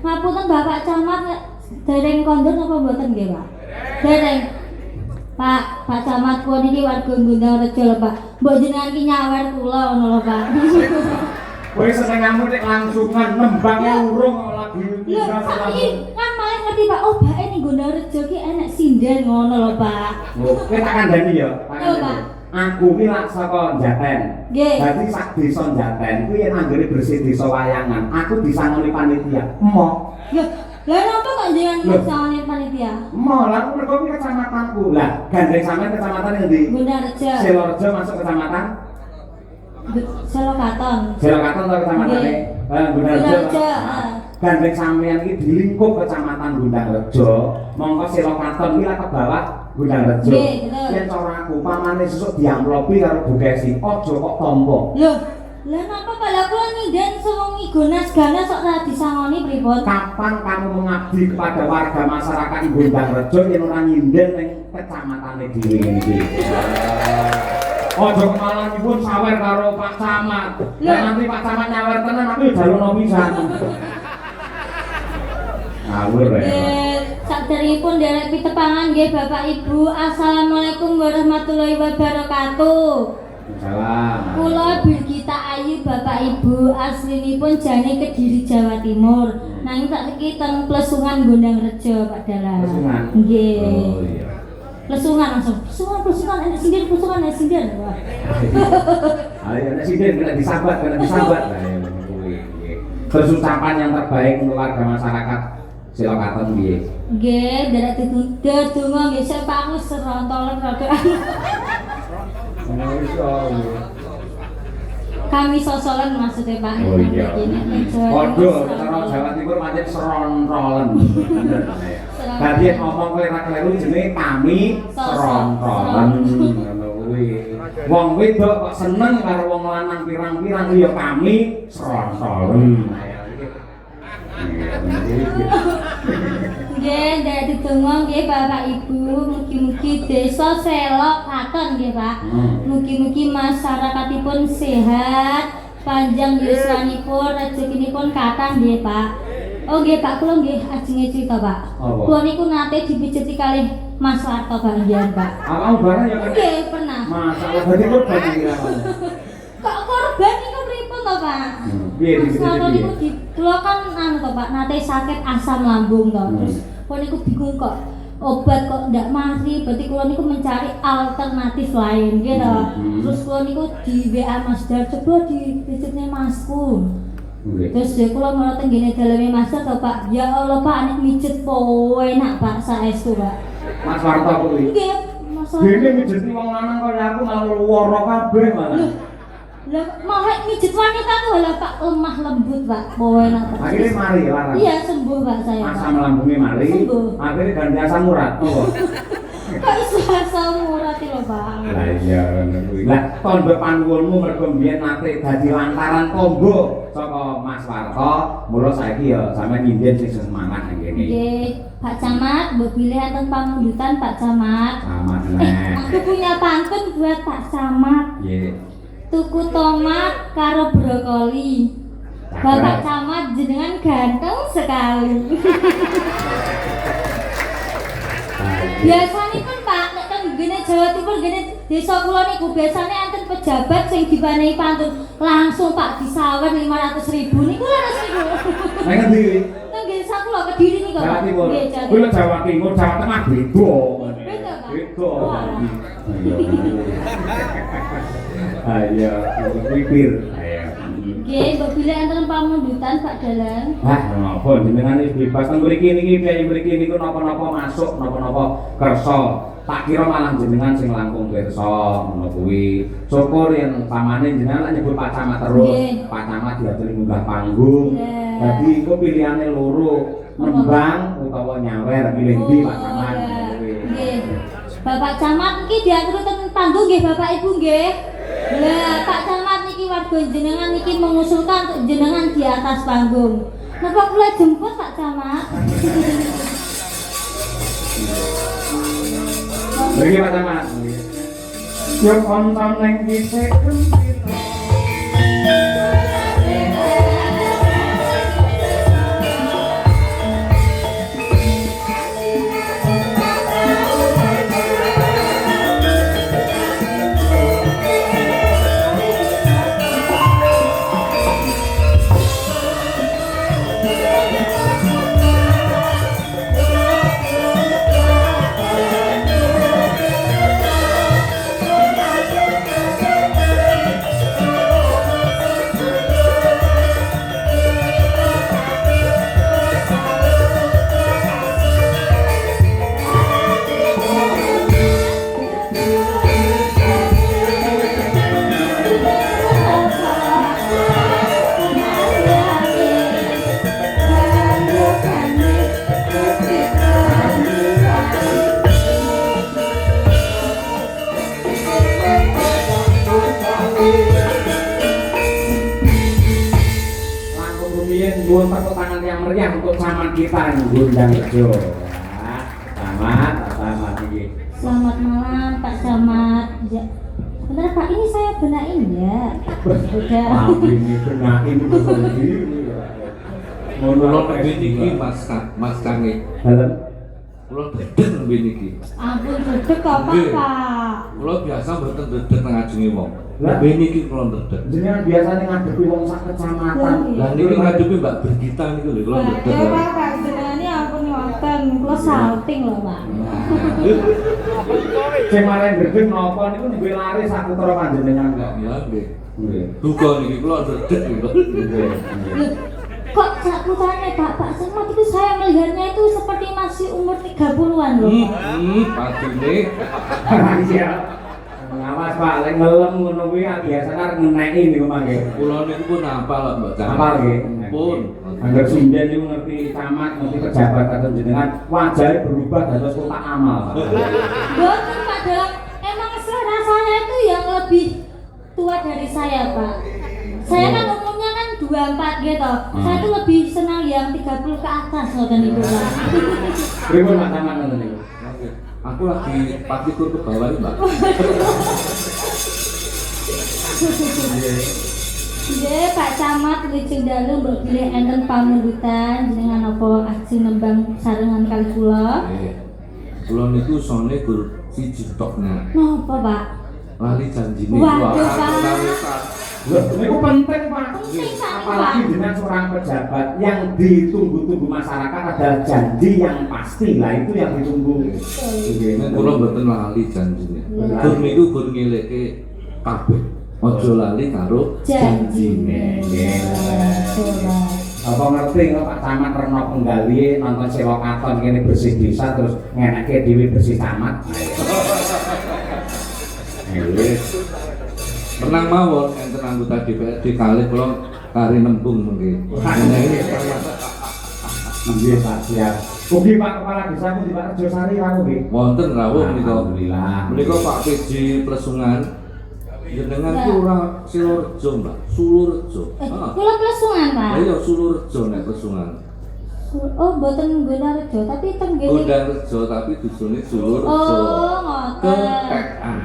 Ngapunten Bapak Camat dereng kondur napa mboten nggih, Pak? Dereng. Pak Camat kula niki warga Gundang Rejo lho, Pak. Mbok jenengan ki nyawer kula ngono lho, Pak. Kowe senenganmu nek langsungan nembangnya urung kok lagi bisa saiki kan malah ngerti Pak, oh bae ning Gundang Rejo ki enek sinden ngono lho, Pak. Kowe tak kandhani ya, Pak. Aku ki lak saka Jaten. Nggih. Dadi sak desa Jaten kuwi yen anggere bersih desa wayangan, aku disangoni panitia. Emoh. Lah napa kok jenengan disangoni panitia? Emoh, lah mergo kuwi kecamatanku. Lah, gandeng sampean kecamatan endi? Gundang Rejo. Silorejo masuk kecamatan? Selokaton. Selokaton to kecamatane? Gundang Rejo. Gandeng sampean iki dilingkup kecamatan Gundang Rejo. Mongko Selokaton iki lak ke bawah Gundang Rejo. Yen cara aku pamane sesuk diamplopi karo Bu Kesi, aja kok tampa. Lho, lah napa kalau kula nyinden sewengi ganas-ganas kok ora disangoni pripun? Kapan kamu mengabdi kepada warga masyarakat Gundang Rejo yen ora nyinden ning kecamatane dhewe iki? Ojo malah nyuwun sawer karo Pak Camat. Lah nanti Pak Camat nyawer tenan aku jalono pisan. Ngawur ya. Saderipun derek pitepangan nggih Bapak Ibu. Assalamualaikum warahmatullahi wabarakatuh. Salam. Kula Birgita Ayu Bapak Ibu, aslinipun jane Kediri Jawa Timur. Nanging saiki teng Plesungan Gundang Rejo Pak Dalang. Plesungan. Nggih. Oh iya. Plesungan langsung. Plesungan enek sindir, plesungan enek sindir. Wah. Ayo enek sindir kena disabat. Lah ya kuwi. Terus ucapan yang terbaik untuk warga masyarakat Selokaton piye? Nggih, derek donga nggih saya Pak wis serontolen rada. Kami sosolan maksudnya Pak. Oh iya. Waduh, cara Jawa Timur pancen serontolen. Dadi ngomong kowe ra kleru jenenge kami serontolen ngono kuwi. Wong wedok kok seneng karo wong lanang pirang-pirang ya kami serontolen. Nggih, dadi donga nggih Bapak Ibu, mugi-mugi desa Selokaton nggih Pak. Mugi-mugi masyarakatipun sehat, panjang yuswanipun, rezekinipun kathah nggih Pak. Oh nggih Pak, kula nggih ajenge cerita Pak. Kula niku nate dipijeti kalih Mas Warto Banggian Pak. Awakmu bareng ya kan? Nggih, pernah. Masalah berarti korban iki ra. Kok korban niku pripun to Pak? Piye Mas niku kula kan anu to Pak, nate sakit asam lambung to. Terus kula niku bingung kok obat kok ndak mari, berarti kula niku mencari alternatif lain gitu. Terus kula niku di WA Mas Dar, coba dipijetne Masku. Terus ya kula malah tenggene daleme Mas Dar to Pak. Ya Allah Pak, nek mijet po enak Pak saestu Pak. Mas Warto kuwi. Nggih, Mas Warto. Dene mijeti wong lanang kaya aku malah luwara kabeh malah. Lah mau mijet wanita tuh lah Pak, lemah lembut Pak, po enak Pak. Akhirnya mari larang. Iya sembuh Pak saya Pak. Asam lambungnya mari. Sembuh. Akhirnya ganti asam urat. Oh. Kok iso asam urat lho Pak. Lah iya ngono kuwi. Lah tondo panuwunmu mergo mbiyen nate dadi lantaran tombo saka Mas Warto, mula saiki ya sampeyan nyinden sing semangat nang kene. Nggih, Pak Camat, mbok bilih enten pamundutan Pak Camat. Camat nek. Aku punya pantun buat Pak Camat. Nggih. Tuku tomat karo brokoli. Bapak Camat jenengan ganteng sekali. Biasanya kan Pak, nek teng gene Jawa Timur gene desa kula niku biasane enten pejabat sing dipanehi pantun langsung Pak disawer 500.000 niku laras niku. Nang endi? Nang desa kula Kediri niku. Jawa Timur. Nggih, Jawa Kuwi Timur. Jawa Timur, Jawa Tengah beda. Beda, Pak? Beda. Oh, alah. Ayo, pipir. Ayo. Nggih, mbok bilih enten pamundutan Pak Dalang. Wah, napa jenengan iki bebas teng mriki niki piye mriki niku napa-napa masuk, napa-napa kersa. Tak kira malah jenengan sing langkung pirsa ngono kuwi. Syukur yen pamane jenengan lak nyebut Pak Camat terus. Pak Camat diaturi munggah panggung. Dadi iku pilihane loro, nembang utawa nyawer pilih ndi Pak Camat. Nggih. Bapak Camat iki diatur teng panggung nggih Bapak Ibu nggih. Lah Pak Camat niki warga jenengan niki mengusulkan untuk jenengan di atas panggung. Napa kula jemput Pak Camat? Mriki Pak Camat. Yo konton ning dhisik gembira. Langkung rumiyin nyuwun tepuk tangan yang meriah untuk camat kita yang Gundang Rejo. Ya, Camat iki. Selamat malam Pak Camat. Bener Pak, ini saya benain ya. Udah. Ini benain sendiri. Kula nembe niki Mas Kange. Halo. Kula dedeng nembe niki. Ampun dedek kok Nggih. Pak. Kula biasa mboten dedeg nang ajenge wong. Lah? Nembe niki kula dedeg. Jenengan biasanya ngadepi wong sak kecamatan. Lah niki ngadepi Mbak Bergita niku lho kula dedeg. Pak jenengan ampun ngoten. Kula salting lho Pak. Sing maring gedeng napa niku duwe lari sak putra panjenengan kok. Ya nggih. Nggih. Duga niki kula dedeg niku. Nggih. Loh, kok sak putrane Pak Camat itu saya melihatnya itu seperti masih umur 30-an loh Pak. Patine Iya. Ngawas Pak, lek ngelem ngono kuwi biasane arep ngeneki niku mangke. kula niku pun hafal kok Mbak Camat. Apa nggih? Pun. Angger sinden niku ngerti camat, ngerti pejabat atau jenengan wajahe berubah dados kotak amal. Betul Pak, dalam emang selera saya itu yang lebih tua dari saya Pak. Saya kan umumnya kan 24 gitu. Saya tuh lebih senang yang 30 ke atas ngoten niku Pak. Pripun Pak Camat ngoten niku? Nggih. Aku lagi patikur ke bawah ini Mbak. Nggih Pak Camat lijeng dalu mbok bilih enten pamundutan jenengan apa aksi nembang sarengan kali kula. Kula niku sone gur siji toknya. Napa Pak? Lali janjine. Waduh, Wah, Pak. nawisan. Loh, niku penting Pak. Penting Pak. Apalagi dengan seorang pejabat yang ditunggu-tunggu masyarakat adalah janji yang pasti. Lah itu yang ditunggu. Nggih. Nek kula mboten lali janjine. Iya. Gur niku gur ngeleke kabeh. Aja lali karo Janjine. Apa ngerti kok Pak Camat reno penggawe nonton sewa katon kene bersih desa terus ngeneke dhewe bersih camat. Nggih. Tenang mawon enten anggota DPRD kalih kula kari nembung mengke. Nggih Pak siap. Ugi Pak Kepala Desa pun di Pak Rejosari rawuh nggih. Wonten rawuh menika. Alhamdulillah. Menika Pak PJ Plesungan. Jenengan ki ora Silorejo, Mbak. Sulurejo. Kula Plesungan Pak. Lah iya Sulurejo nek Plesungan. Oh, mboten Gondarejo, tapi teng ngene. Gondarejo tapi dusune Sulurejo. Oh, ngoten. Ketekan.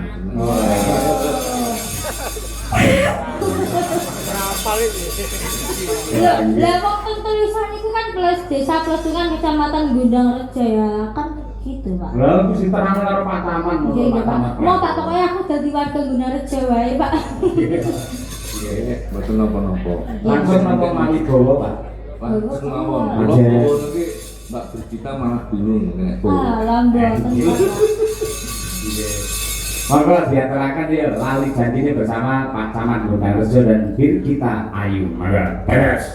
Lah wong teng tulisan iku kan Desa Plesungan Kecamatan Gondangrejo ya. Kan gitu, Pak. Lah mesti terang karo Pak Camat Iya, mono iya, Pak Pak. Camat. Mau Pak, pokoknya aku dadi warga Gondangrejo wae, Pak. Nggih, mboten napa-napa. Langsung napa mali bawa Pak. Langsung mawon. Kula Aja. bawa niki Mbak Bergita malah bingung nek bawa. Ah, lamboten. Monggo diaturaken ya lali janjine bersama Pak Camat Gondangrejo dan Birgita Ayu. Monggo. Beres.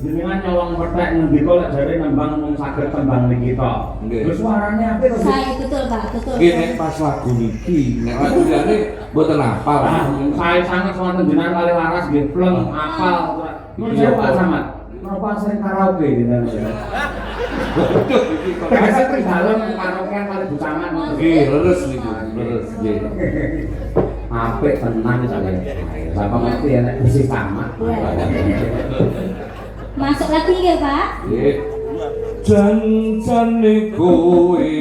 Jenengan nyolong petek ngendika lek jare nembang mung saged tembang niki to. Nggih. Terus suarane apik to. Saya betul Pak, betul. Nggih nek pas lagu niki, nek lagu liyane mboten hafal. Saya sangat wonten jenengan kali waras nggih pleng apal. Mun Iya, Pak Pak. Samad. Menapa sering karaoke jenengan? Waduh iki kok. Biasa teng dalem karaokean kali Bu Samad. Nggih, leres niku, leres nggih. Apik tenan saya. Sampe ngerti ya nek bisik Samad. Masuk lagi nggih Pak? Nggih. Jan-jane kowe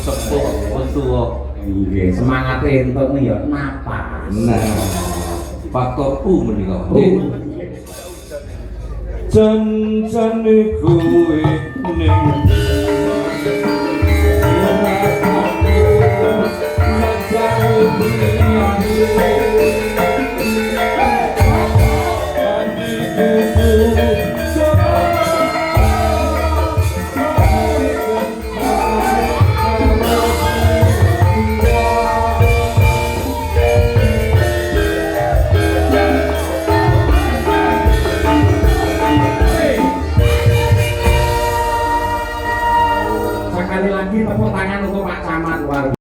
sepuh wetuwa. Nggih, semangate entuk ya napas. Nah, faktor U menika. Jan-jane kowe ning ora aku